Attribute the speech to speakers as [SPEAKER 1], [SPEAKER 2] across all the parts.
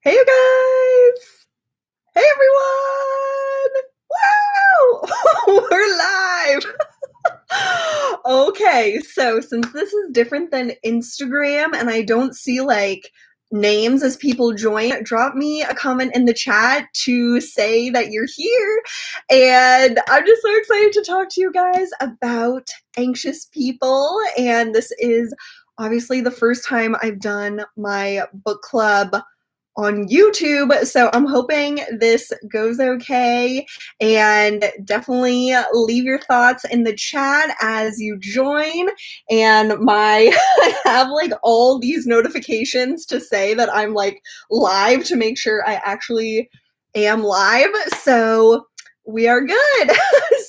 [SPEAKER 1] Hey, you guys! Hey, everyone! Wow! We're live! Okay, so since this is different than Instagram and I don't see like names as people join, drop me a comment in the chat to say that you're here. And I'm just so excited to talk to you guys about anxious people. And this is obviously the first time I've done my book club on YouTube, so I'm hoping this goes okay, and definitely leave your thoughts in the chat as you join. And I have like all these notifications to say that I'm like live to make sure I actually am live, so we are good.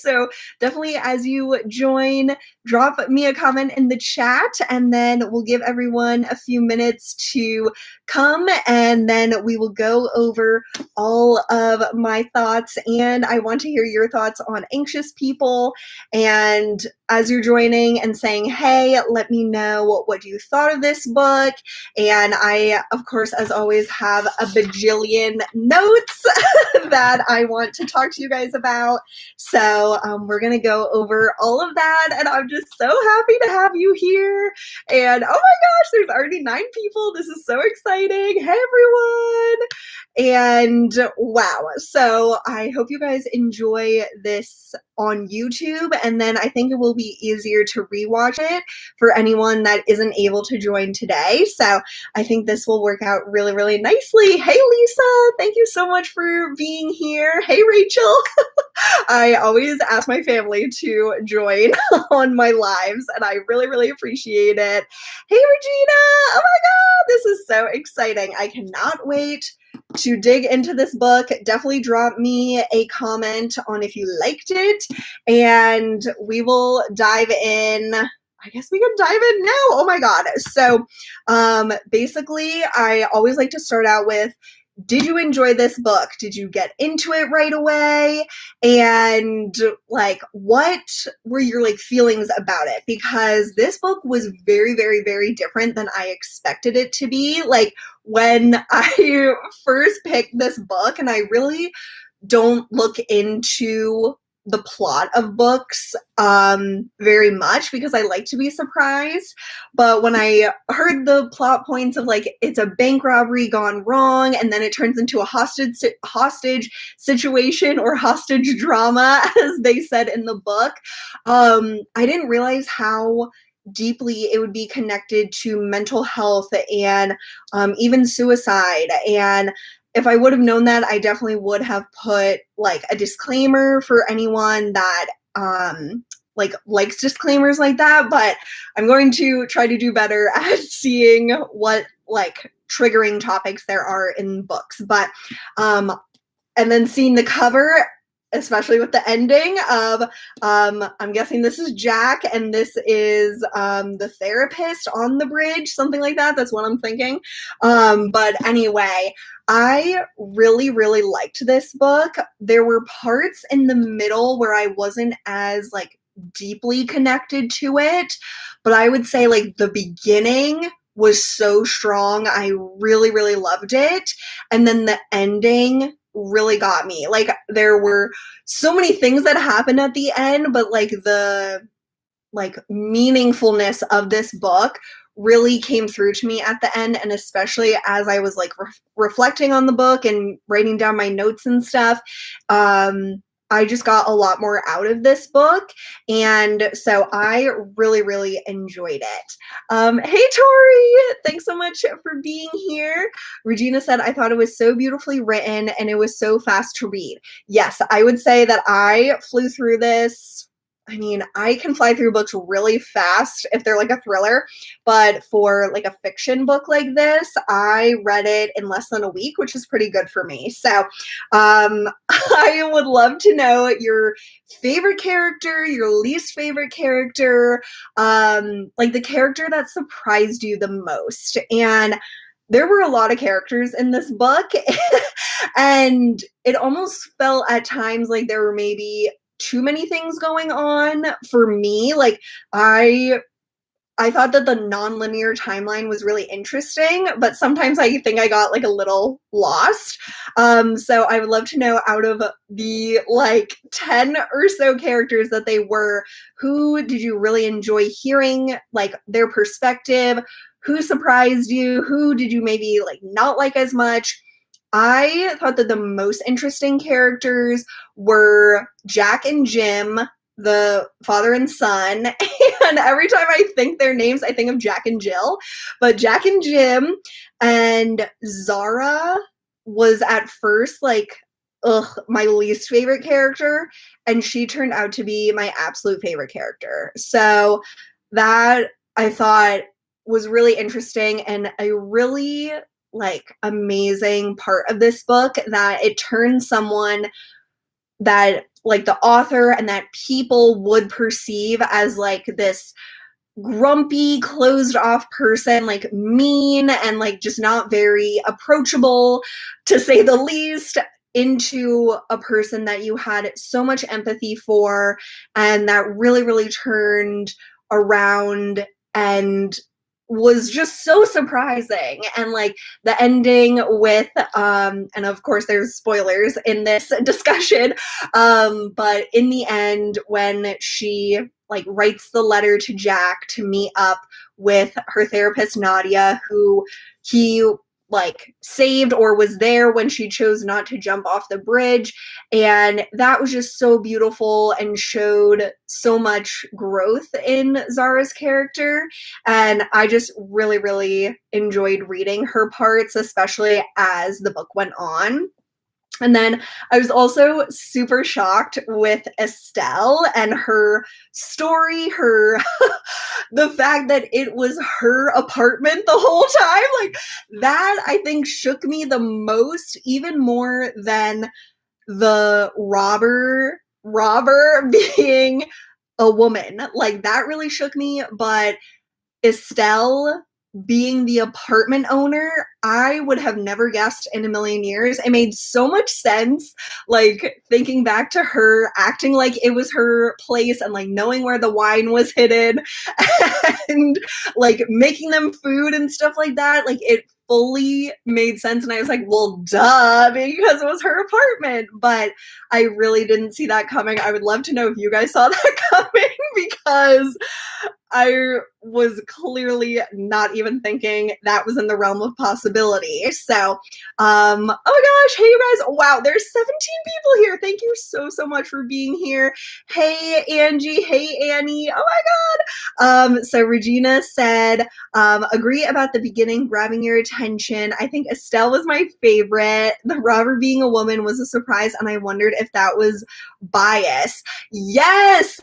[SPEAKER 1] So definitely as you join, drop me a comment in the chat, and then we'll give everyone a few minutes to come, and then we will go over all of my thoughts. And I want to hear your thoughts on anxious people. And as you're joining and saying, hey, let me know what you thought of this book. And I, of course, as always, have a bajillion notes that I want to talk to you guys about. So we're going to go over all of that. And I'm just so happy to have you here. And oh my gosh, there's already 9 people. This is so exciting. Hey, everyone. And wow. So I hope you guys enjoy this on YouTube, and then I think it will be easier to rewatch it for anyone that isn't able to join today. So I think this will work out really, really nicely. Hey, Lisa, thank you so much for being here. Hey, Rachel. I always ask my family to join on my lives, and I really, really appreciate it. Hey, Regina. Oh my God, this is so exciting. I cannot wait to dig into this book. Definitely drop me a comment on if you liked it, and we will dive in. I guess we can dive in now. Oh my God. So basically, I always like to start out with, did you enjoy this book? Did you get into it right away? And like, what were your like feelings about it? Because this book was very, very, very different than I expected it to be. Like when I first picked this book, and I really don't look into the plot of books very much because I like to be surprised. But when I heard the plot points of like it's a bank robbery gone wrong, and then it turns into a hostage situation or hostage drama, as they said in the book, I didn't realize how deeply it would be connected to mental health and even suicide. And if I would have known that, I definitely would have put like a disclaimer for anyone that like likes disclaimers like that. But I'm going to try to do better at seeing what like triggering topics there are in books. But and then seeing the cover, especially with the ending of I'm guessing this is Jack and this is the therapist on the bridge, something like that. That's what I'm thinking. But anyway, I really, really liked this book. There were parts in the middle where I wasn't as like deeply connected to it, but I would say like the beginning was so strong. I really, really loved it. And then the ending really got me. Like there were so many things that happened at the end, but like the like meaningfulness of this book really came through to me at the end. And especially as I was like reflecting on the book and writing down my notes and stuff, I just got a lot more out of this book. And so I really, really enjoyed it. Hey, Tori, thanks so much for being here. Regina said, I thought it was so beautifully written and it was so fast to read. Yes, I would say that I flew through this. I mean, I can fly through books really fast if they're like a thriller, but for like a fiction book like this, I read it in less than a week, which is pretty good for me. So I would love to know your favorite character, your least favorite character, like the character that surprised you the most. And there were a lot of characters in this book, and it almost felt at times like there were maybe too many things going on for me. Like I I thought that the non-linear timeline was really interesting, but sometimes I think I got like a little lost. So I would love to know, out of the like 10 or so characters that they were, who did you really enjoy hearing like their perspective? Who surprised you? Who did you maybe like not like as much? I thought that the most interesting characters were Jack and Jim, the father and son. And every time I think their names, I think of Jack and Jill. But Jack and Jim, and Zara was at first like, my least favorite character. And she turned out to be my absolute favorite character. So that I thought was really interesting, and a really like amazing part of this book, that it turns someone that like the author and that people would perceive as like this grumpy, closed off person, like mean and like just not very approachable, to say the least, into a person that you had so much empathy for, and that really, really turned around and was just so surprising. And like the ending with and of course there's spoilers in this discussion, but in the end, when she like writes the letter to Jack to meet up with her therapist Nadia, who he like saved or was there when she chose not to jump off the bridge. And that was just so beautiful and showed so much growth in Zara's character. And I just really, really enjoyed reading her parts, especially as the book went on. And then I was also super shocked with Estelle and her story, the fact that it was her apartment the whole time. Like, that I think shook me the most, even more than the robber being a woman. Like, that really shook me. But Estelle being the apartment owner, I would have never guessed in a million years. It made so much sense, like thinking back to her acting like it was her place, and like knowing where the wine was hidden, and like making them food and stuff like that. Like, it fully made sense, and I was like, well, duh, because it was her apartment. But I really didn't see that coming. I would love to know if you guys saw that coming, because I was clearly not even thinking that was in the realm of possibility. So, oh my gosh, hey you guys, wow, there's 17 people here. Thank you so, so much for being here. Hey Angie, hey Annie, oh my God. So Regina said, agree about the beginning grabbing your attention. I think Estelle was my favorite. The robber being a woman was a surprise, and I wondered if that was bias. Yes!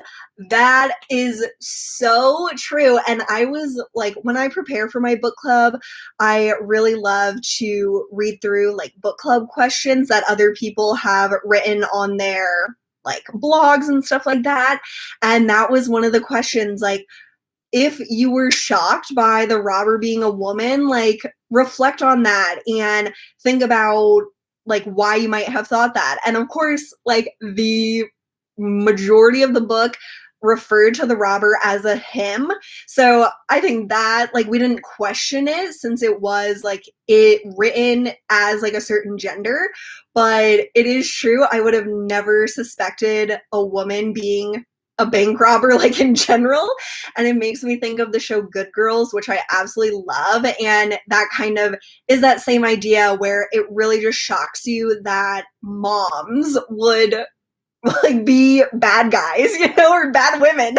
[SPEAKER 1] That is so true. And I was like, when I prepare for my book club, I really love to read through like book club questions that other people have written on their like blogs and stuff like that. And that was one of the questions, like, if you were shocked by the robber being a woman, like, reflect on that and think about like why you might have thought that. And of course, like, the majority of the book referred to the robber as a him. So I think that like we didn't question it, since it was like it written as like a certain gender. But it is true, I would have never suspected a woman being a bank robber, like, in general. And it makes me think of the show Good Girls, which I absolutely love. And that kind of is that same idea, where it really just shocks you that moms would like be bad guys, you know, or bad women.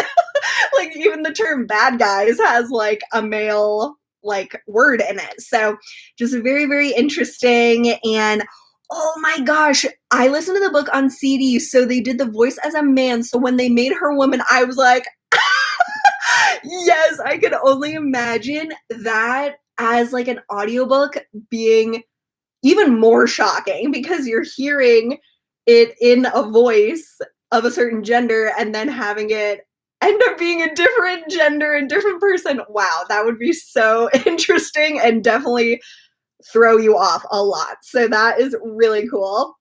[SPEAKER 1] Like, even the term bad guys has like a male like word in it. So just very, very interesting. And oh my gosh, I listened to the book on CD, so they did the voice as a man. So when they made her woman, I was like, yes, I could only imagine that as like an audiobook being even more shocking, because you're hearing it in a voice of a certain gender and then having it end up being a different gender and different person. Wow, that would be so interesting and definitely throw you off a lot. So that is really cool.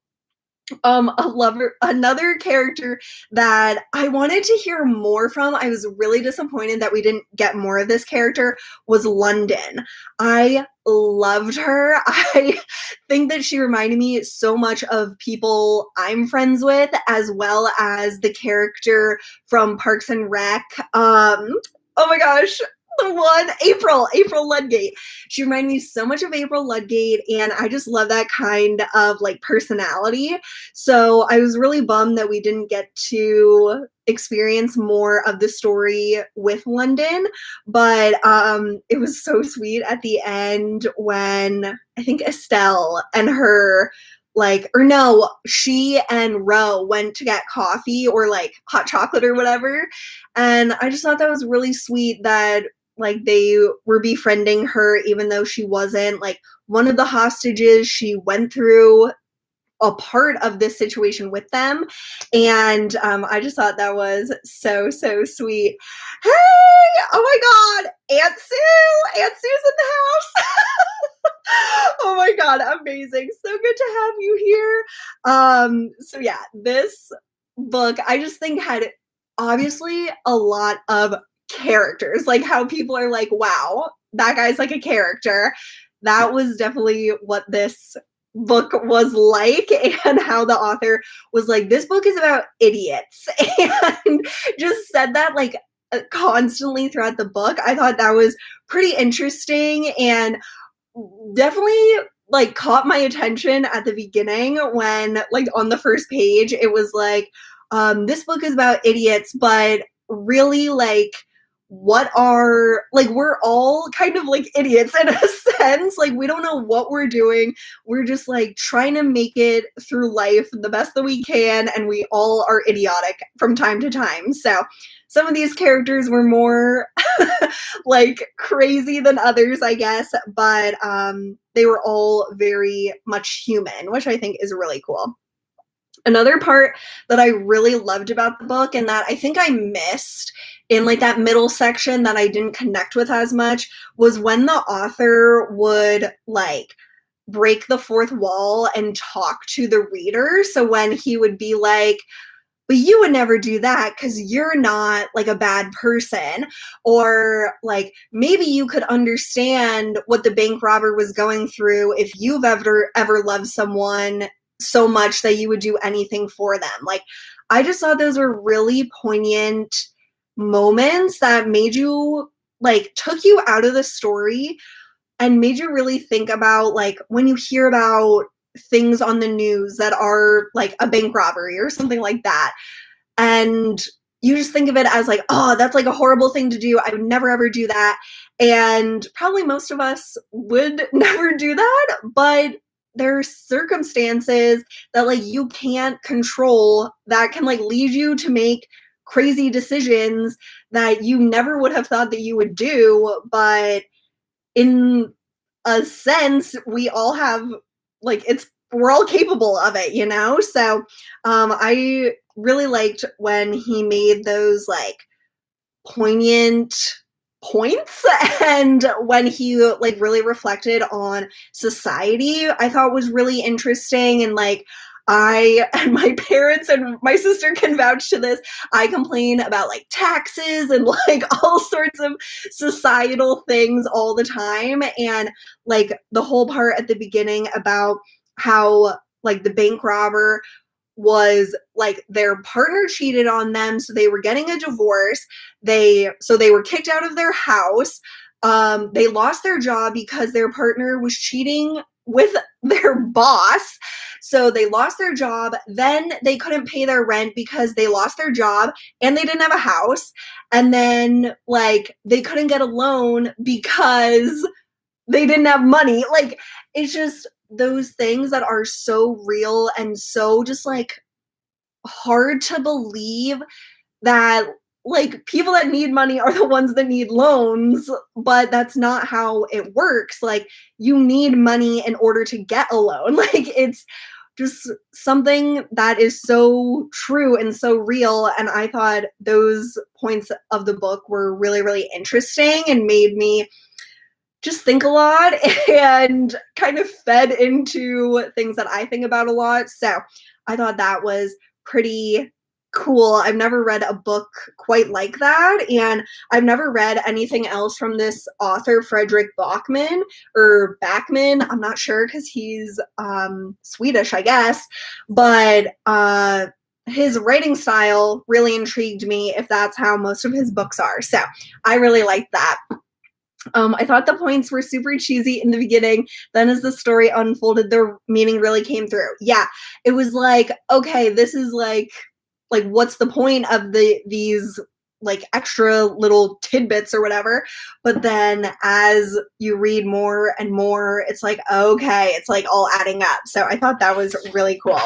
[SPEAKER 1] Another character that I wanted to hear more from, I was really disappointed that we didn't get more of this character, was London. I loved her. I think that she reminded me so much of people I'm friends with, as well as the character from Parks and Rec. Oh my gosh, the one, April Ludgate. She reminded me so much of April Ludgate, and I just love that kind of like personality. So I was really bummed that we didn't get to experience more of the story with London, but it was so sweet at the end when I think Estelle and her like, or no, she and Ro went to get coffee or like hot chocolate or whatever. And I just thought that was really sweet that like they were befriending her even though she wasn't like one of the hostages. She went through a part of this situation with them, and I just thought that was so sweet. Hey, oh my god, Aunt Sue's in the house. Oh my god, amazing, so good to have you here. So yeah, this book I just think had obviously a lot of characters, like how people are like, wow, that guy's like a character. That was definitely what this book was like, and how the author was like, this book is about idiots, and just said that like constantly throughout the book. I thought that was pretty interesting, and definitely like caught my attention at the beginning when like on the first page it was like, this book is about idiots, but really like what are like, we're all kind of like idiots in a sense. Like we don't know what we're doing, we're just like trying to make it through life the best that we can, and we all are idiotic from time to time. So some of these characters were more like crazy than others, I guess, but they were all very much human, which I think is really cool. Another part that I really loved about the book, and that I think I missed in like that middle section that I didn't connect with as much, was when the author would like break the fourth wall and talk to the reader. So when he would be like, but you would never do that because you're not like a bad person, or like maybe you could understand what the bank robber was going through if you've ever loved someone so much that you would do anything for them. Like I just thought those were really poignant moments that made you like, took you out of the story and made you really think about like when you hear about things on the news that are like a bank robbery or something like that, and you just think of it as like, oh, that's like a horrible thing to do, I would never ever do that. And probably most of us would never do that, but there's circumstances that like you can't control that can like lead you to make crazy decisions that you never would have thought that you would do. But in a sense, we all have like, it's, we're all capable of it, you know? So I really liked when he made those like poignant points, and when he like really reflected on society, I thought was really interesting. And like I and my parents and my sister can vouch to this, I complain about like taxes and like all sorts of societal things all the time. And like the whole part at the beginning about how like the bank robber was like, their partner cheated on them, so they were getting a divorce. They were kicked out of their house. They lost their job because their partner was cheating with their boss. So they lost their job. Then they couldn't pay their rent because they lost their job and they didn't have a house. And then like they couldn't get a loan because they didn't have money. Like it's just those things that are so real and so just like hard to believe, that like people that need money are the ones that need loans, but that's not how it works. Like you need money in order to get a loan. Like it's just something that is so true and so real. And I thought those points of the book were really interesting and made me just think a lot and kind of fed into things that I think about a lot. So I thought that was pretty cool. I've never read a book quite like that. And I've never read anything else from this author, Fredrik Backman or Backman. I'm not sure because he's Swedish, I guess. But his writing style really intrigued me if that's how most of his books are. So I really liked that. I thought the points were super cheesy in the beginning. Then as the story unfolded, their meaning really came through. Yeah, it was like, okay, this is like what's the point of these like extra little tidbits or whatever? But then as you read more and more, it's like, okay, it's like all adding up. So I thought that was really cool.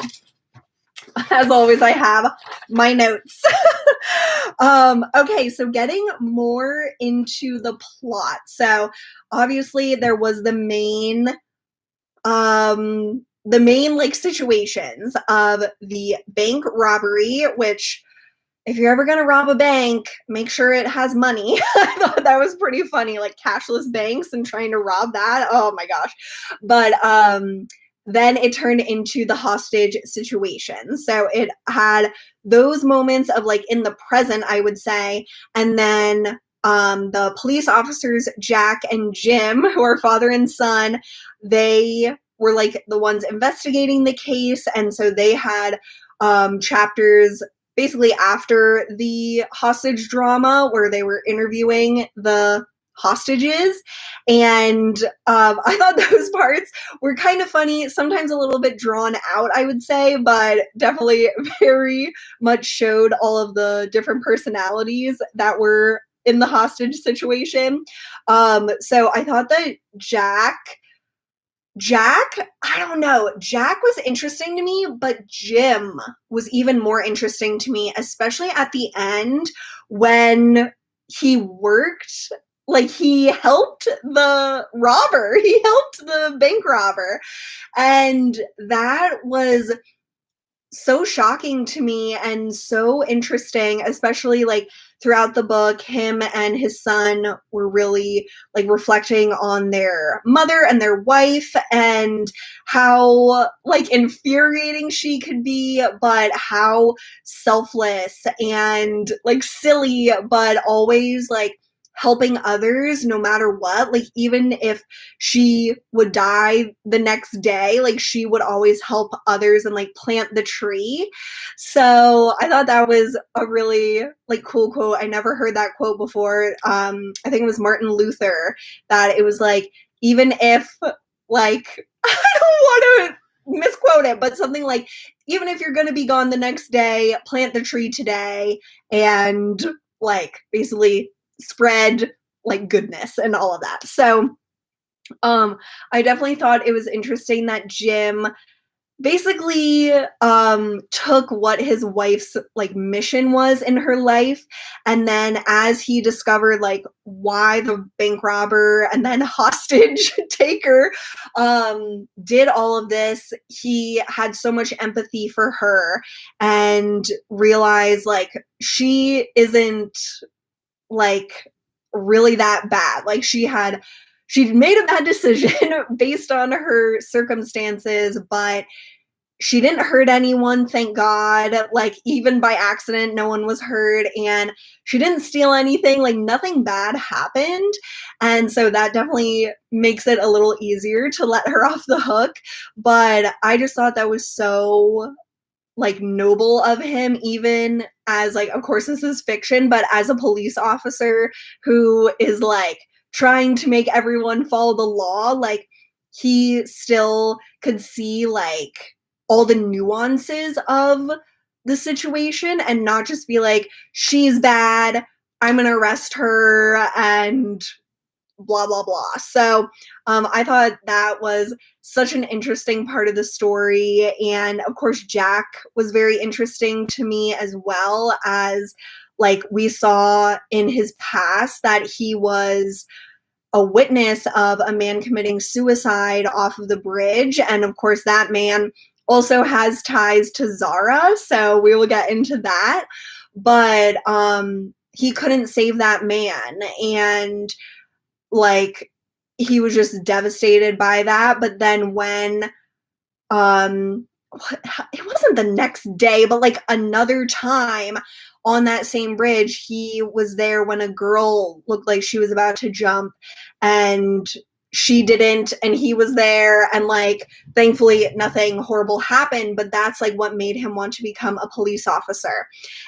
[SPEAKER 1] As always, I have my notes. Okay, so getting more into the plot. So obviously there was the main like situations of the bank robbery, which if you're ever gonna rob a bank, make sure it has money. I thought that was pretty funny, like cashless banks and trying to rob that. Oh my gosh. But then it turned into the hostage situation. So it had those moments of like in the present, I would say, and then the police officers, Jack and Jim, who are father and son, they were like the ones investigating the case. And so they had chapters basically after the hostage drama where they were interviewing the hostages. And I thought those parts were kind of funny, sometimes a little bit drawn out, I would say, but definitely very much showed all of the different personalities that were in the hostage situation. So I thought that Jack, I don't know, Jack was interesting to me, but Jim was even more interesting to me, especially at the end when he worked, like he helped the robber, he helped the bank robber. And that was so shocking to me and so interesting, especially like throughout the book, him and his son were really like reflecting on their mother and their wife and how like infuriating she could be, but how selfless and like silly, but always like helping others no matter what. Like even if she would die the next day, like she would always help others and like plant the tree. So I thought that was a really like cool quote. I never heard that quote before. I think it was Martin Luther, that it was like, even if like I don't want to misquote it, but something like, even if you're going to be gone the next day, plant the tree today and like basically spread like goodness and all of that. So I definitely thought it was interesting that Jim basically took what his wife's like mission was in her life, and then as he discovered like why the bank robber and then hostage taker did all of this, he had so much empathy for her and realized like she isn't like really that bad. Like she'd made a bad decision based on her circumstances, but she didn't hurt anyone, thank God. Like even by accident, no one was hurt, and she didn't steal anything, like nothing bad happened. And so that definitely makes it a little easier to let her off the hook. But I just thought that was so like noble of him, even as like, of course this is fiction, but as a police officer who is like trying to make everyone follow the law, like he still could see like all the nuances of the situation and not just be like, she's bad, I'm gonna arrest her and blah blah blah. So I thought that was such an interesting part of the story. And of course Jack was very interesting to me, as well as like we saw in his past that he was a witness of a man committing suicide off of the bridge. And of course that man also has ties to Zara, so we will get into that. But he couldn't save that man, and like he was just devastated by that. But then when it wasn't the next day, but like another time on that same bridge, he was there when a girl looked like she was about to jump and she didn't, and he was there, and like thankfully nothing horrible happened, but that's like what made him want to become a police officer.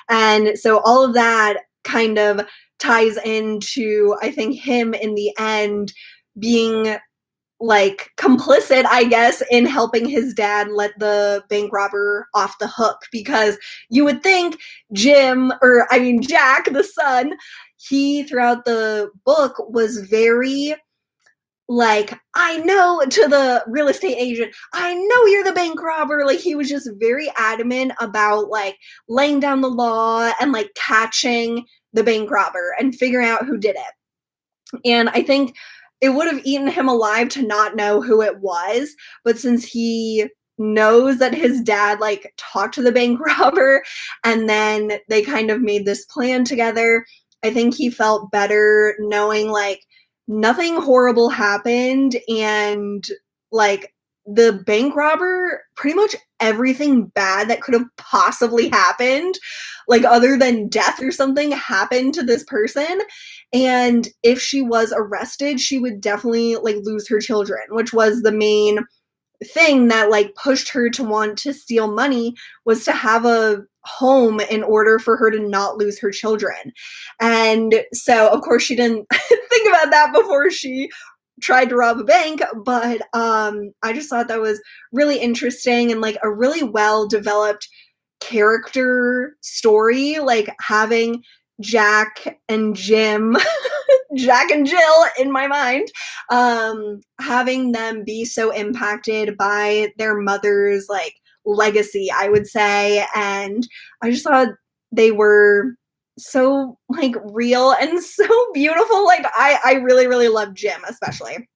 [SPEAKER 1] And so all of that kind of ties into, I think, him in the end being like complicit, I guess, in helping his dad let the bank robber off the hook, because you would think Jack, the son, he throughout the book was very like, I know, to the real estate agent, I know you're the bank robber. Like, he was just very adamant about like laying down the law and like catching the bank robber and figuring out who did it. And I think it would have eaten him alive to not know who it was. But since he knows that his dad like talked to the bank robber and then they kind of made this plan together, I think he felt better knowing like nothing horrible happened, and like the bank robber, pretty much everything bad that could have possibly happened, like other than death or something, happened to this person. And if she was arrested, she would definitely like lose her children, which was the main thing that like pushed her to want to steal money, was to have a home in order for her to not lose her children. And so of course she didn't think about that before she tried to rob a bank, but I just thought that was really interesting and like a really well developed character story, like having Jack and Jim Jack and Jill in my mind, having them be so impacted by their mother's like legacy, I would say. And I just thought they were so like real and so beautiful. Like I really, really love Jim, especially.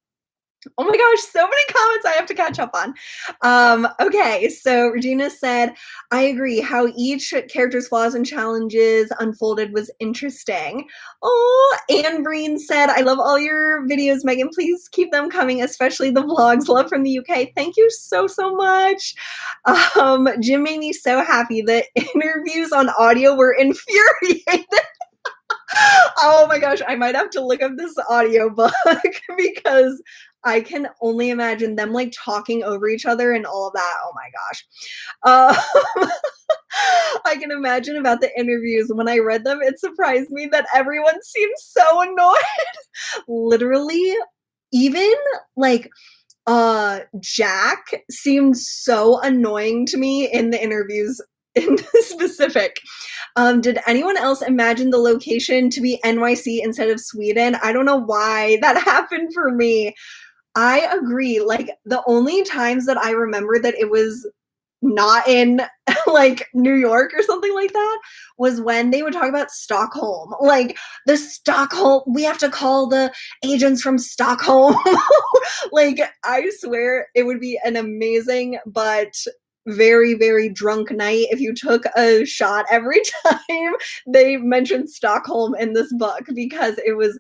[SPEAKER 1] Oh my gosh, so many comments I have to catch up on. Okay, so Regina said, I agree. How each character's flaws and challenges unfolded was interesting. Oh, Anne Breen said, I love all your videos, Megan. Please keep them coming, especially the vlogs. Love from the UK. Thank you so, so much. Jim made me so happy. The interviews on audio were infuriating. Oh my gosh, I might have to look up this audiobook because I can only imagine them like talking over each other and all of that. Oh my gosh. I can imagine about the interviews. When I read them, it surprised me that everyone seemed so annoyed. Literally, even like Jack seemed so annoying to me in the interviews in specific. Did anyone else imagine the location to be NYC instead of Sweden? I don't know why that happened for me. I agree. Like the only times that I remember that it was not in like New York or something like that was when they would talk about Stockholm. Like the Stockholm, we have to call the agents from Stockholm. Like I swear it would be an amazing but very, very drunk night if you took a shot every time they mentioned Stockholm in this book, because it was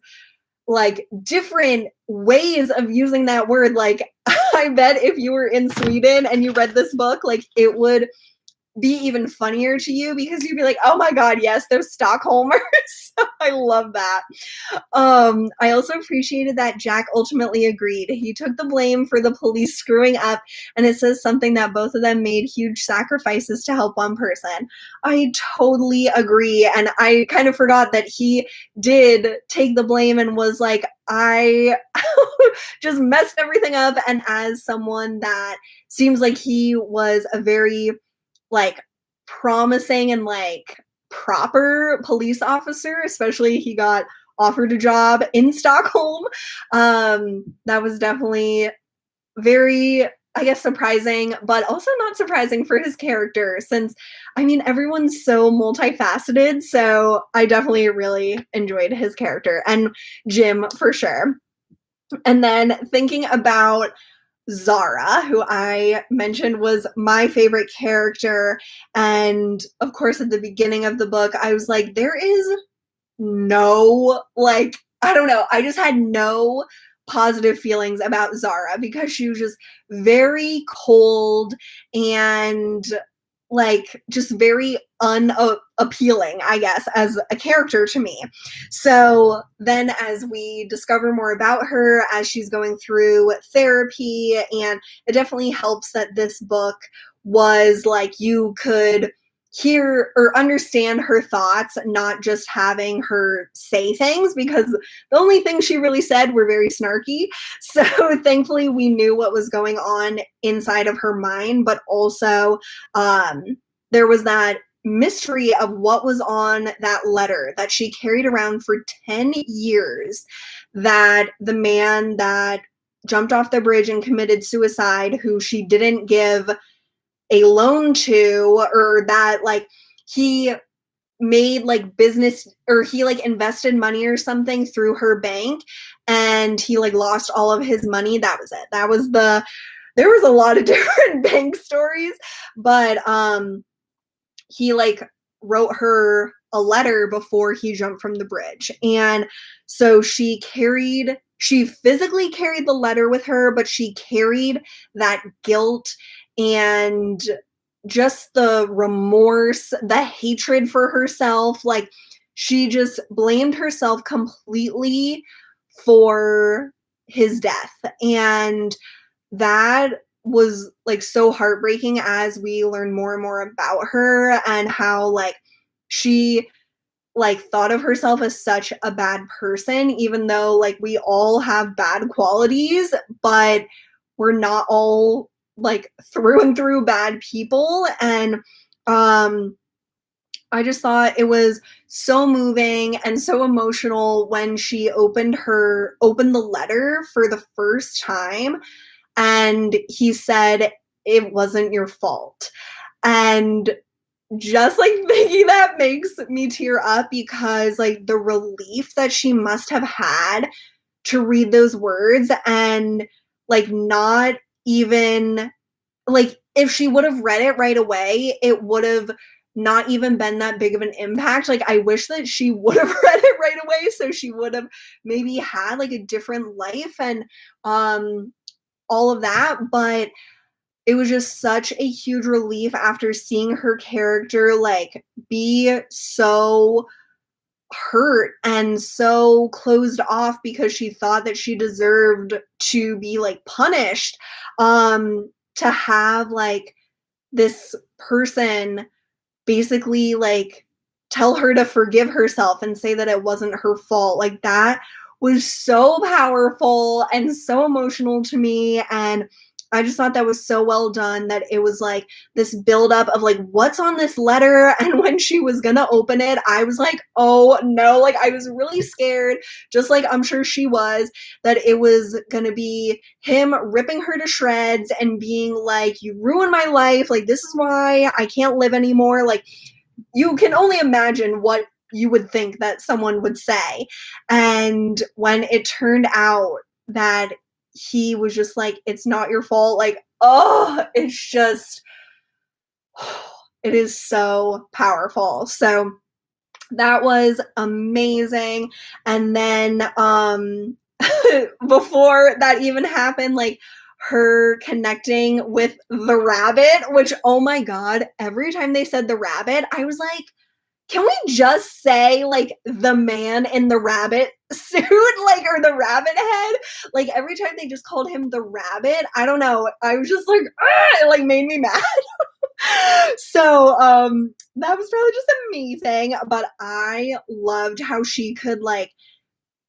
[SPEAKER 1] like different ways of using that word. Like I bet if you were in Sweden and you read this book, like it would be even funnier to you because you'd be like, oh my god, yes, those Stockholmers. I love that. I also appreciated that Jack ultimately agreed. He took the blame for the police screwing up, and it says something that both of them made huge sacrifices to help one person. I totally agree, and I kind of forgot that he did take the blame and was like, I just messed everything up. And as someone that seems like he was a very like promising and like proper police officer, especially he got offered a job in Stockholm. That was definitely very, I guess, surprising, but also not surprising for his character, since I mean everyone's so multifaceted. So I definitely really enjoyed his character, and Jim for sure. And then thinking about Zara, who I mentioned was my favorite character. And of course, at the beginning of the book, I was like, there is no, like, I don't know. I just had no positive feelings about Zara because she was just very cold and like just very unappealing, I guess, as a character to me. So then as we discover more about her as she's going through therapy, and it definitely helps that this book was like you could hear or understand her thoughts, not just having her say things, because the only things she really said were very snarky. So thankfully we knew what was going on inside of her mind, but also there was that mystery of what was on that letter that she carried around for 10 years, that the man that jumped off the bridge and committed suicide, who she didn't give a loan to, or that like he made like business, or he like invested money or something through her bank and he like lost all of his money. That was it. That was there was a lot of different bank stories, but he like wrote her a letter before he jumped from the bridge. And so she physically carried the letter with her, but she carried that guilt and just the remorse, the hatred for herself. Like she just blamed herself completely for his death. And that was like so heartbreaking as we learn more and more about her, and how like she like thought of herself as such a bad person, even though like we all have bad qualities, but we're not all like through and through bad people. And I just thought it was so moving and so emotional when she opened the letter for the first time, and he said, "It wasn't your fault." And just like thinking that makes me tear up, because like the relief that she must have had to read those words, and like not even like if she would have read it right away, it would have not even been that big of an impact. Like I wish that she would have read it right away, so she would have maybe had like a different life and all of that. But it was just such a huge relief after seeing her character like be so hurt and so closed off because she thought that she deserved to be like punished, to have like this person basically like tell her to forgive herself and say that it wasn't her fault. Like that was so powerful and so emotional to me. And I just thought that was so well done, that it was like this buildup of like what's on this letter. And when she was gonna open it, I was like, oh no, like I was really scared, just like I'm sure she was, that it was gonna be him ripping her to shreds and being like, you ruined my life, like this is why I can't live anymore. Like you can only imagine what you would think that someone would say. And when it turned out that he was just like, it's not your fault, like, oh, it's just, it is so powerful. So that was amazing. And then before that even happened, like her connecting with the rabbit, which, oh my god, every time they said the rabbit, I was like, can we just say like the man in the rabbit suit, like, or the rabbit head? Like every time they just called him the rabbit, I don't know, I was just like, it like made me mad. So that was probably just amazing. But I loved how she could like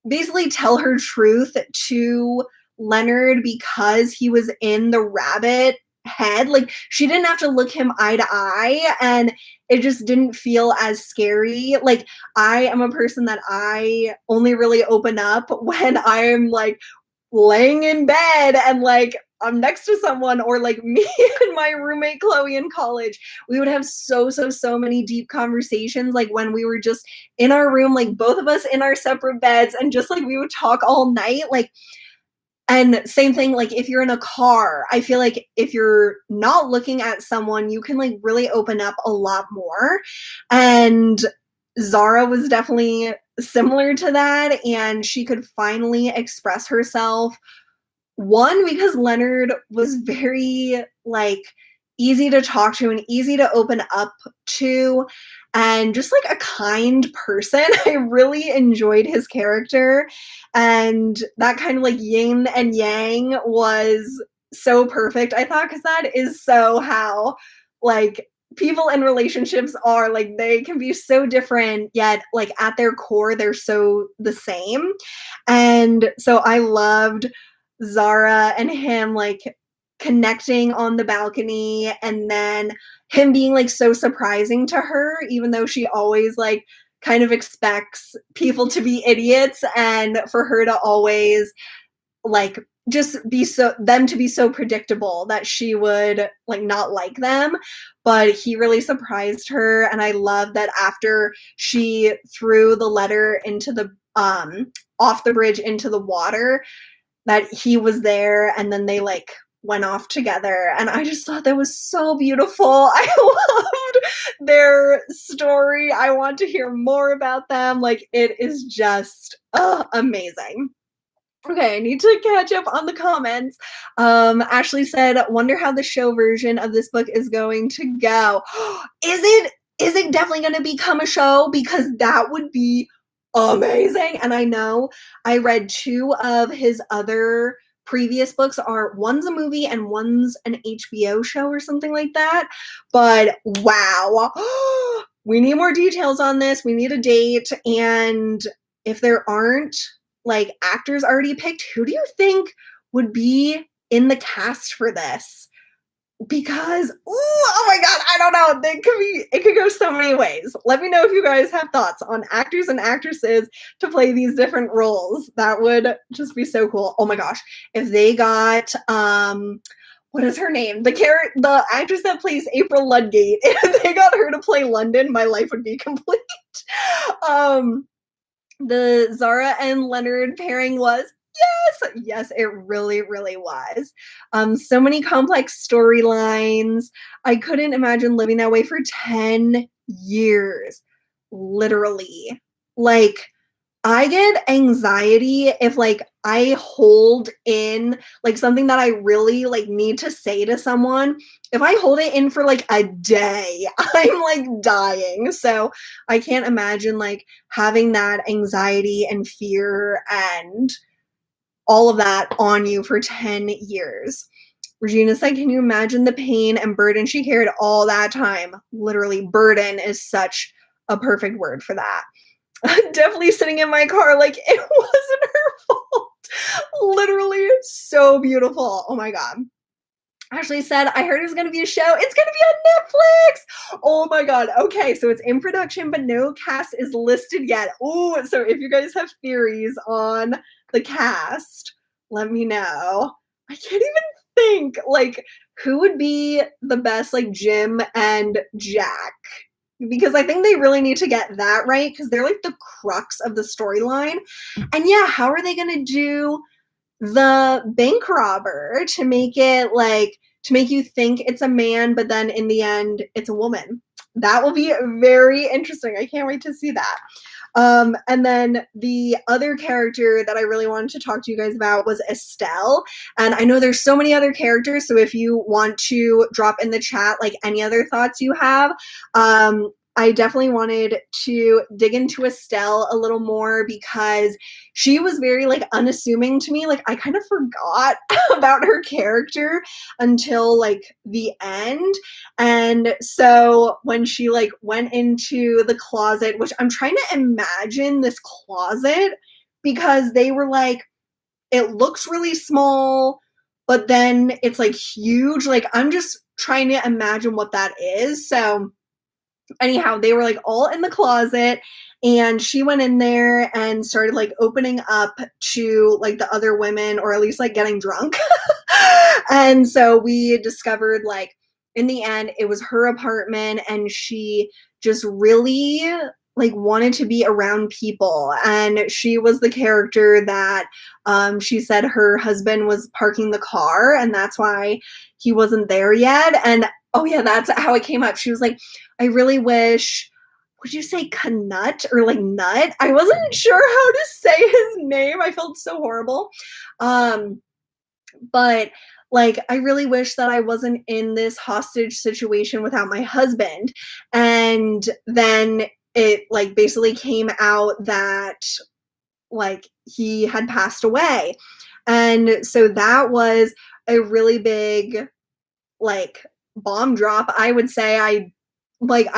[SPEAKER 1] basically tell her truth to Leonard because he was in the rabbit head. Like she didn't have to look him eye to eye, and it just didn't feel as scary. Like I am a person that I only really open up when I am like laying in bed and like I'm next to someone, or like me and my roommate Chloe in college, we would have so many deep conversations, like when we were just in our room, like both of us in our separate beds, and just like we would talk all night. Like, and same thing, like if you're in a car, I feel like if you're not looking at someone, you can like really open up a lot more. And Zara was definitely similar to that, and she could finally express herself. One, because Leonard was very, like, easy to talk to and easy to open up to, and just, like, a kind person. I really enjoyed his character, and that kind of, like, yin and yang was so perfect, I thought, because that is so how, like, people in relationships are. Like, they can be so different, yet, like, at their core, they're so the same, and so I loved Zara and him, like, connecting on the balcony, and then him being, like, so surprising to her, even though she always, like, kind of expects people to be idiots, and for her to always, like, just be so them to be so predictable that she would, like, not like them. But he really surprised her, and I love that after she threw the letter into the off the bridge into the water, that he was there, and then they, like, went off together, and I just thought that was so beautiful. I loved their story. I want to hear more about them. Like, it is just amazing. Okay, I need to catch up on the comments. Ashley said, "Wonder how the show version of this book is going to go." Is it definitely going to become a show? Because that would be amazing. And I know I read two of his other previous books. Are one's a movie and one's an HBO show or something like that. But wow, we need more details on this. We need a date, and if there aren't, like, actors already picked, who do you think would be in the cast for this? Because, ooh, oh my god, I don't know. It could go so many ways. Let me know if you guys have thoughts on actors and actresses to play these different roles. That would just be so cool. Oh my gosh, if they got what is her name? The actress that plays April Ludgate, if they got her to play London, my life would be complete. The Zara and Leonard pairing was, yes, it really, really was. So many complex storylines. I couldn't imagine living that way for 10 years, literally. Like, I get anxiety if, like, I hold in, like, something that I really, like, need to say to someone. If I hold it in for, like, a day, I'm, like, dying. So I can't imagine, like, having that anxiety and fear and all of that on you for 10 years. Regina said, "Can you imagine the pain and burden she carried all that time?" Literally, burden is such a perfect word for that. Definitely sitting in my car like it wasn't her fault. Literally so beautiful. Oh my god. Ashley said, "I heard it was going to be a show. It's going to be on Netflix." Oh my god. Okay, so it's in production, but no cast is listed yet. Oh, so if you guys have theories on the cast, let me know. I can't even think, like, who would be the best, like, Jim and Jack, because I think they really need to get that right, because they're, like, the crux of the storyline. And yeah, how are they going to do the bank robber to make it, like, to make you think it's a man, but then in the end it's a woman? That will be very interesting. I can't wait to see that. And then the other character that I really wanted to talk to you guys about was Estelle. And I know there's so many other characters, so if you want to drop in the chat, like, any other thoughts you have, I definitely wanted to dig into Estelle a little more, because she was very, like, unassuming to me. Like, I kind of forgot about her character until, like, the end. And so when she, like, went into the closet, which I'm trying to imagine this closet, because they were like, it looks really small, but then it's, like, huge. Like, I'm just trying to imagine what that is. So anyhow, they were, like, all in the closet, and she went in there and started, like, opening up to, like, the other women, or at least, like, getting drunk. And so we discovered, like, in the end, it was her apartment, and she just really, like, wanted to be around people. And she was the character that, she said her husband was parking the car, and that's why he wasn't there yet. And oh yeah, that's how it came up. She was like, "I really wish would you say Knut or like Nut? I wasn't sure how to say his name. I felt so horrible. But like, I really wish that I wasn't in this hostage situation without my husband. And then it like basically came out that like he had passed away. And so that was a really big like bomb drop. I would say I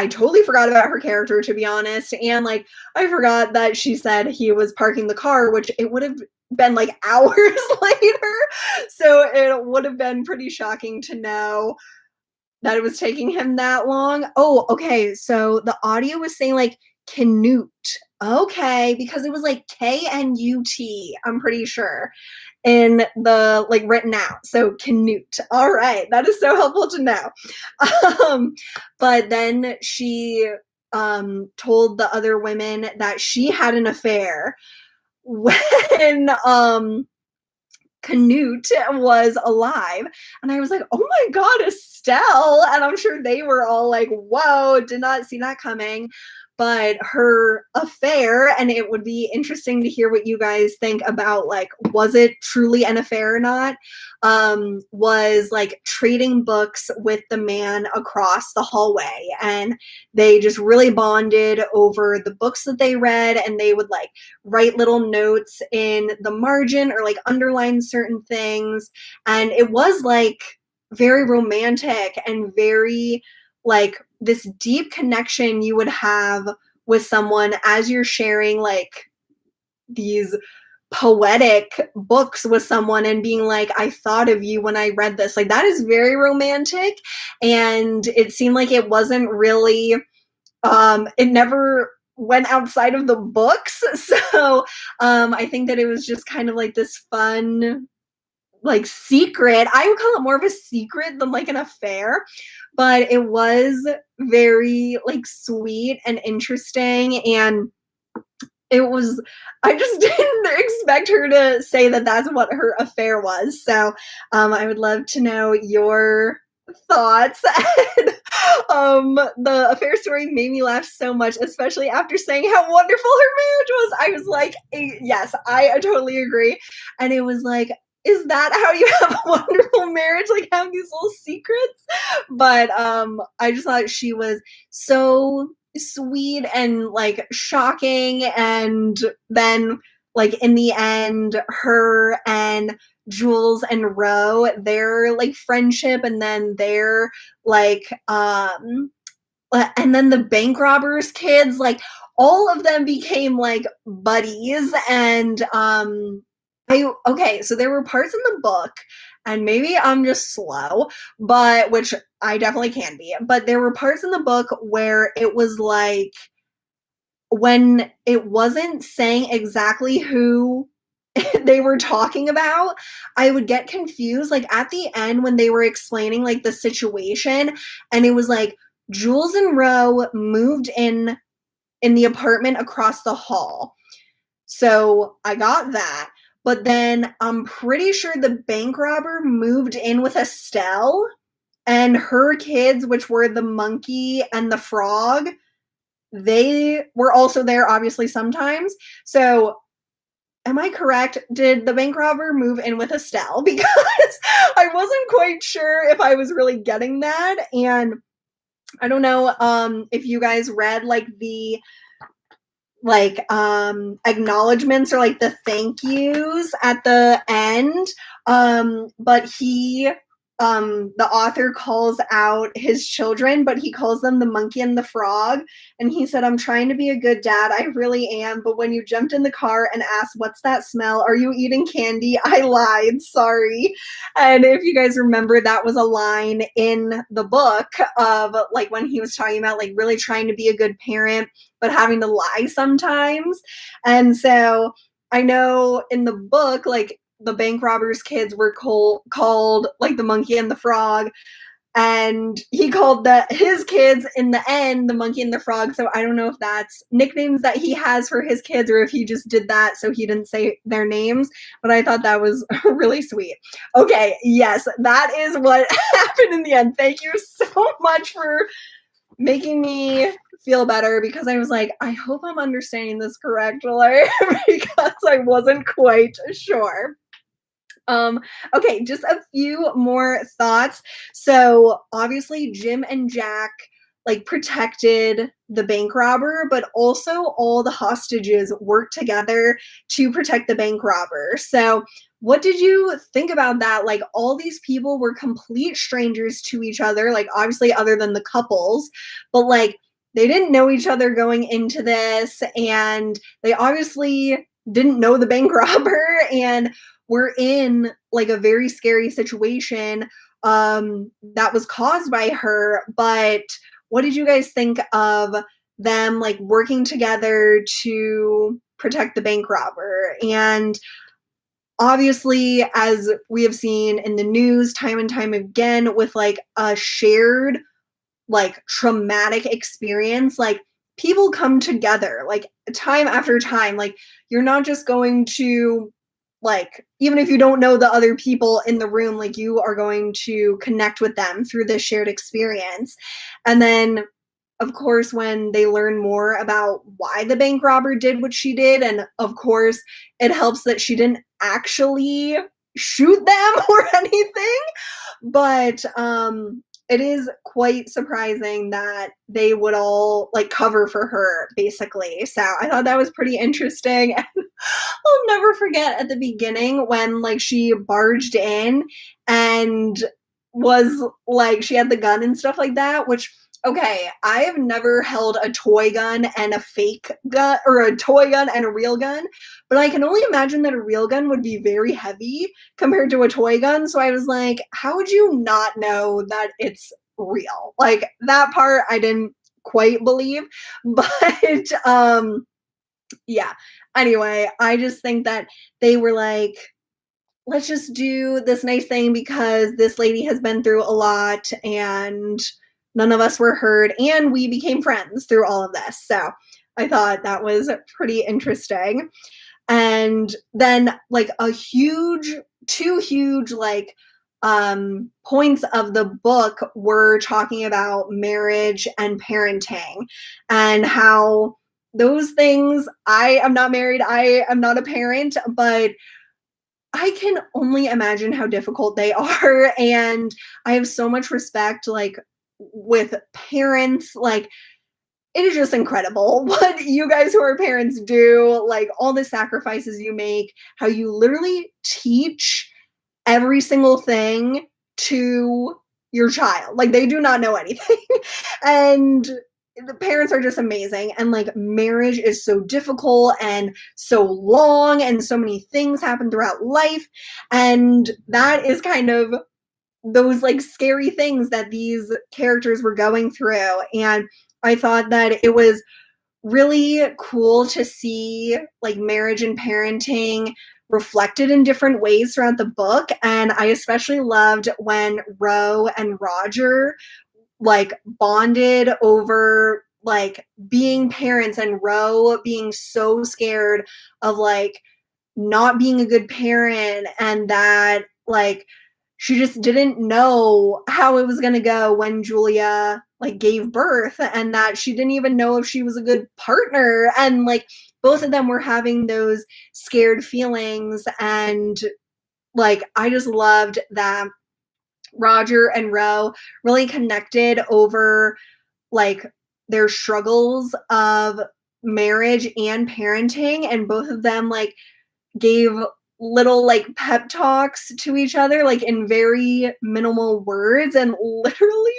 [SPEAKER 1] totally forgot about her character, to be honest, and like I forgot that she said he was parking the car, which it would have been like hours later. So it would have been pretty shocking to know that it was taking him that long. Oh, okay. So the audio was saying like Canute. Okay, because it was like Knut, I'm pretty sure, in the like written out. So Canute. All right, that is so helpful to know. But then she told the other women that she had an affair when Canute was alive. And I was like, oh my God, Estelle. And I'm sure they were all like, whoa, did not see that coming. But her affair, and it would be interesting to hear what you guys think about, like, was it truly an affair or not, was like trading books with the man across the hallway. And they just really bonded over the books that they read, and they would like write little notes in the margin or like underline certain things. And it was like very romantic and very like this deep connection you would have with someone as you're sharing like these poetic books with someone and being like, I thought of you when I read this. Like that is very romantic. And it seemed like it wasn't really, it never went outside of the books. So I think that it was just kind of like this fun, like secret. I would call it more of a secret than like an affair, but it was very like sweet and interesting. And it was, I just didn't expect her to say that that's what her affair was. So I would love to know your thoughts. And the affair story made me laugh so much, especially after saying how wonderful her marriage was. I was like, yes, I totally agree. And it was like, is that how you have a wonderful marriage? Like have these little secrets? But I just thought she was so sweet and like shocking. And then like in the end, her and Jules and Ro, their like friendship, and then their like and then the bank robbers kids, like all of them became like buddies. And okay, so there were parts in the book, and maybe I'm just slow, but which I definitely can be, but there were parts in the book where it was like when it wasn't saying exactly who they were talking about, I would get confused. Like at the end when they were explaining like the situation, and it was like Jules and Ro moved in the apartment across the hall. So I got that. But then I'm pretty sure the bank robber moved in with Estelle and her kids, which were the monkey and the frog. They were also there, obviously, sometimes. So am I correct? Did the bank robber move in with Estelle? Because I wasn't quite sure if I was really getting that. And I don't know if you guys read like the like acknowledgments or like the thank yous at the end, but he the author calls out his children, but he calls them the monkey and the frog. And he said, I'm trying to be a good dad, I really am, but when you jumped in the car and asked what's that smell, are you eating candy, I lied, sorry. And if you guys remember, that was a line in the book of like when he was talking about like really trying to be a good parent but having to lie sometimes. And so I know in the book, like the bank robbers kids were called like the monkey and the frog, and he called his kids in the end the monkey and the frog. So I don't know if that's nicknames that he has for his kids or if he just did that so he didn't say their names, but I thought that was really sweet. Okay, yes, that is what happened in the end. Thank you so much for making me feel better because I was like, I hope I'm understanding this correctly because I wasn't quite sure. Okay, just a few more thoughts. So obviously Jim and Jack like protected the bank robber, but also all the hostages worked together to protect the bank robber. So what did you think about that? Like all these people were complete strangers to each other, like obviously other than the couples, but like they didn't know each other going into this and they obviously didn't know the bank robber and we're in like a very scary situation that was caused by her. But what did you guys think of them like working together to protect the bank robber? And obviously, as we have seen in the news time and time again, with like a shared like traumatic experience, like people come together like time after time. Like you're not just going to like even if you don't know the other people in the room, like you are going to connect with them through this shared experience. And then of course when they learn more about why the bank robber did what she did, and of course it helps that she didn't actually shoot them or anything, but it is quite surprising that they would all like cover for her basically. So I thought that was pretty interesting. I'll never forget at the beginning when like she barged in and was like she had the gun and stuff like that, which okay, I have never held a toy gun and a fake gun, or a toy gun and a real gun, but I can only imagine that a real gun would be very heavy compared to a toy gun. So I was like, how would you not know that it's real? Like that part I didn't quite believe, but yeah. Anyway, I just think that they were like, let's just do this nice thing because this lady has been through a lot and none of us were hurt and we became friends through all of this. So I thought that was pretty interesting. And then like two huge like points of the book were talking about marriage and parenting and how those things, I am not married, I am not a parent, but I can only imagine how difficult they are. And I have so much respect, like, with parents. Like, it is just incredible what you guys who are parents do, like, all the sacrifices you make, how you literally teach every single thing to your child. Like, they do not know anything. And the parents are just amazing, and like marriage is so difficult and so long and so many things happen throughout life, and that is kind of those like scary things that these characters were going through. And I thought that it was really cool to see like marriage and parenting reflected in different ways throughout the book. And I especially loved when Ro and Roger like bonded over like being parents, and Ro being so scared of like not being a good parent, and that like she just didn't know how it was going to go when Julia like gave birth, and that she didn't even know if she was a good partner, and like both of them were having those scared feelings. And like I just loved that Roger and Ro really connected over like their struggles of marriage and parenting, and both of them like gave little like pep talks to each other like in very minimal words. And literally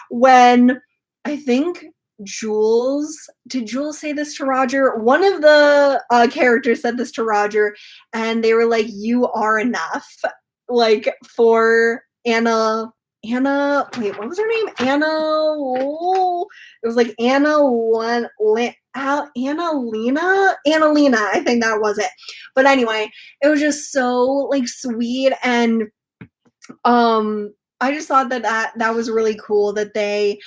[SPEAKER 1] when I think did Jules say this to Roger? One of the characters said this to Roger, and they were like, you are enough, like for wait, what was her name? It was like Annalena, I think that was it. But anyway, it was just so like sweet. And I just thought that that was really cool that they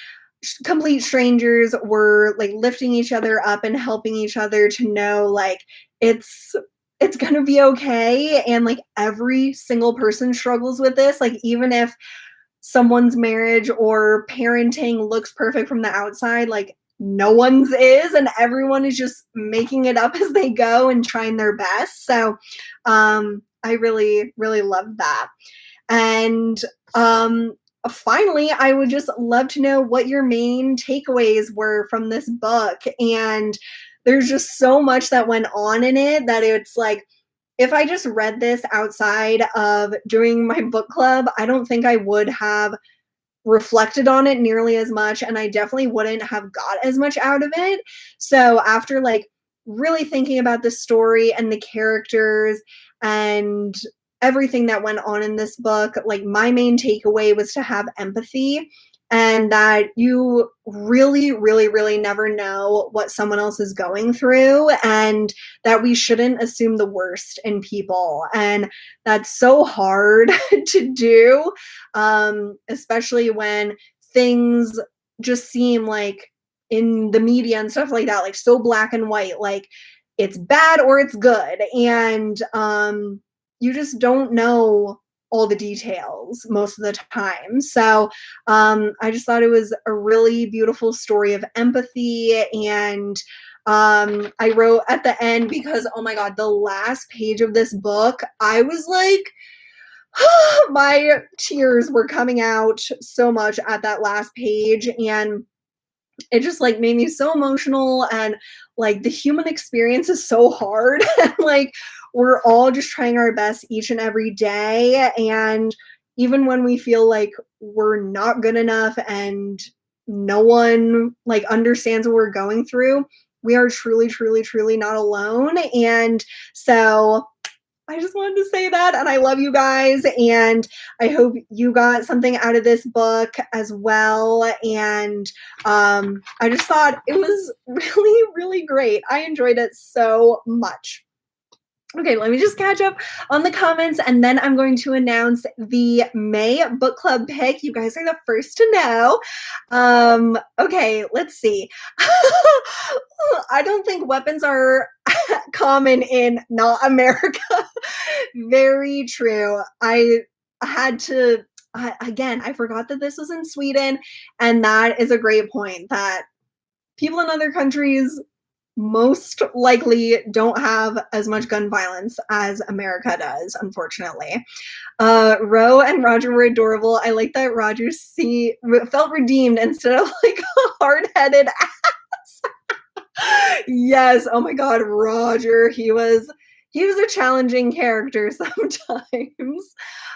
[SPEAKER 1] complete strangers were like lifting each other up and helping each other to know like it's gonna be okay. And like every single person struggles with this, like even if someone's marriage or parenting looks perfect from the outside. Like, no one's is, and everyone is just making it up as they go and trying their best. So I really, really love that. And finally, I would just love to know what your main takeaways were from this book. And there's just so much that went on in it that it's like, if I just read this outside of doing my book club, I don't think I would have reflected on it nearly as much, and I definitely wouldn't have got as much out of it. So after like really thinking about the story and the characters and everything that went on in this book, like my main takeaway was to have empathy, and that you really, really, really never know what someone else is going through, and that we shouldn't assume the worst in people. And that's so hard to do, especially when things just seem like in the media and stuff like that, like so black and white, like it's bad or it's good. And you just don't know all the details most of the time. So I just thought it was a really beautiful story of empathy. And I wrote at the end, because, oh my God, the last page of this book, I was like, my tears were coming out so much at that last page. And it just like made me so emotional, and like the human experience is so hard. And like we're all just trying our best each and every day, and even when we feel like we're not good enough and no one like understands what we're going through, we are truly, truly, truly not alone. And so I just wanted to say that, and I love you guys, and I hope you got something out of this book as well. And I just thought it was really, really great. I enjoyed it so much. Okay, let me just catch up on the comments, and then I'm going to announce the May book club pick. You guys are the first to know. Okay, let's see. I don't think weapons are common in not America. Very true. I had to, again, I forgot that this was in Sweden, and that is a great point, that people in other countries most likely don't have as much gun violence as America does, unfortunately. Ro and Roger were adorable. I like that Roger felt redeemed instead of like a hard-headed ass. Yes, oh my God, Roger, he was a challenging character sometimes.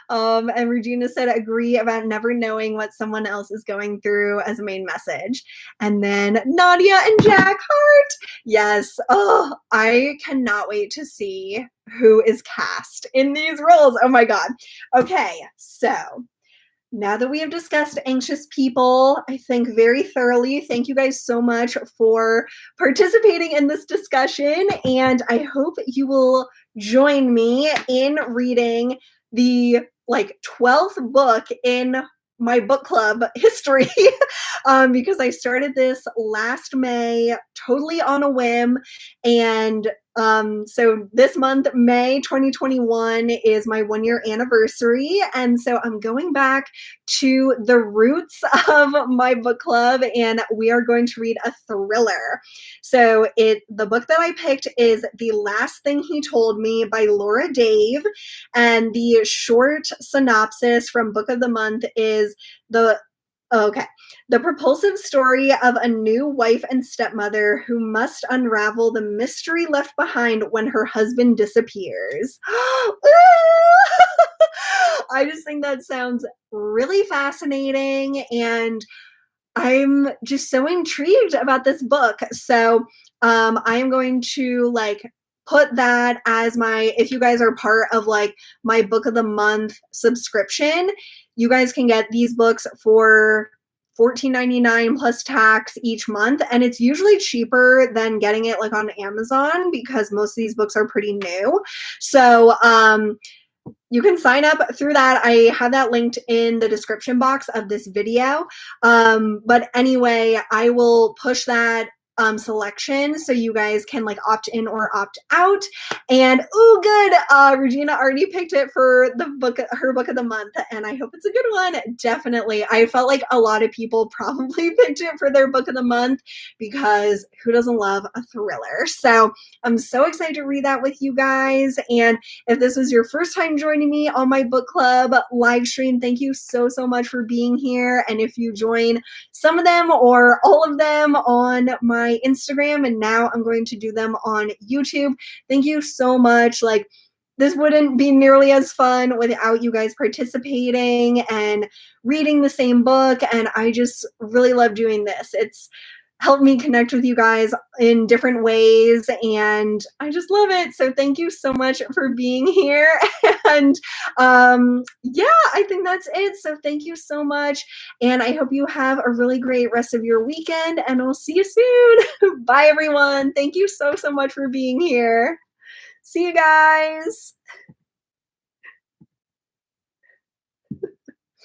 [SPEAKER 1] And Regina said, agree about never knowing what someone else is going through as a main message. And then Nadia and Jack Hart. Yes. Oh, I cannot wait to see who is cast in these roles. Oh my God. Okay. So now that we have discussed anxious people, I think very thoroughly, thank you guys so much for participating in this discussion. And I hope you will join me in reading the like 12th book in my book club history, because I started this last May totally on a whim. And so this month, May 2021, is my 1-year anniversary. And so I'm going back to the roots of my book club, and we are going to read a thriller. So the book that I picked is The Last Thing He Told Me by Laura Dave. And the short synopsis from Book of the Month is the propulsive story of a new wife and stepmother who must unravel the mystery left behind when her husband disappears. I just think that sounds really fascinating, and I'm just so intrigued about this book. So I am going to like put that as if you guys are part of like my Book of the Month subscription, you guys can get these books for $14.99 plus tax each month. And it's usually cheaper than getting it like on Amazon, because most of these books are pretty new. So you can sign up through that. I have that linked in the description box of this video. But anyway, I will push that selection, so you guys can like opt in or opt out. And oh, good, Regina already picked it for the book, her book of the month, and I hope it's a good one. Definitely, I felt like a lot of people probably picked it for their book of the month because who doesn't love a thriller? So I'm so excited to read that with you guys. And if this was your first time joining me on my book club live stream, thank you so much for being here. And if you join some of them or all of them on my Instagram, and now I'm going to do them on YouTube, thank you so much. Like, this wouldn't be nearly as fun without you guys participating and reading the same book. And I just really love doing this. It's helped me connect with you guys in different ways, and I just love it. So thank you so much for being here. And yeah, I think that's it. So thank you so much, and I hope you have a really great rest of your weekend, and I'll see you soon. Bye, everyone. Thank you so much for being here. See you guys.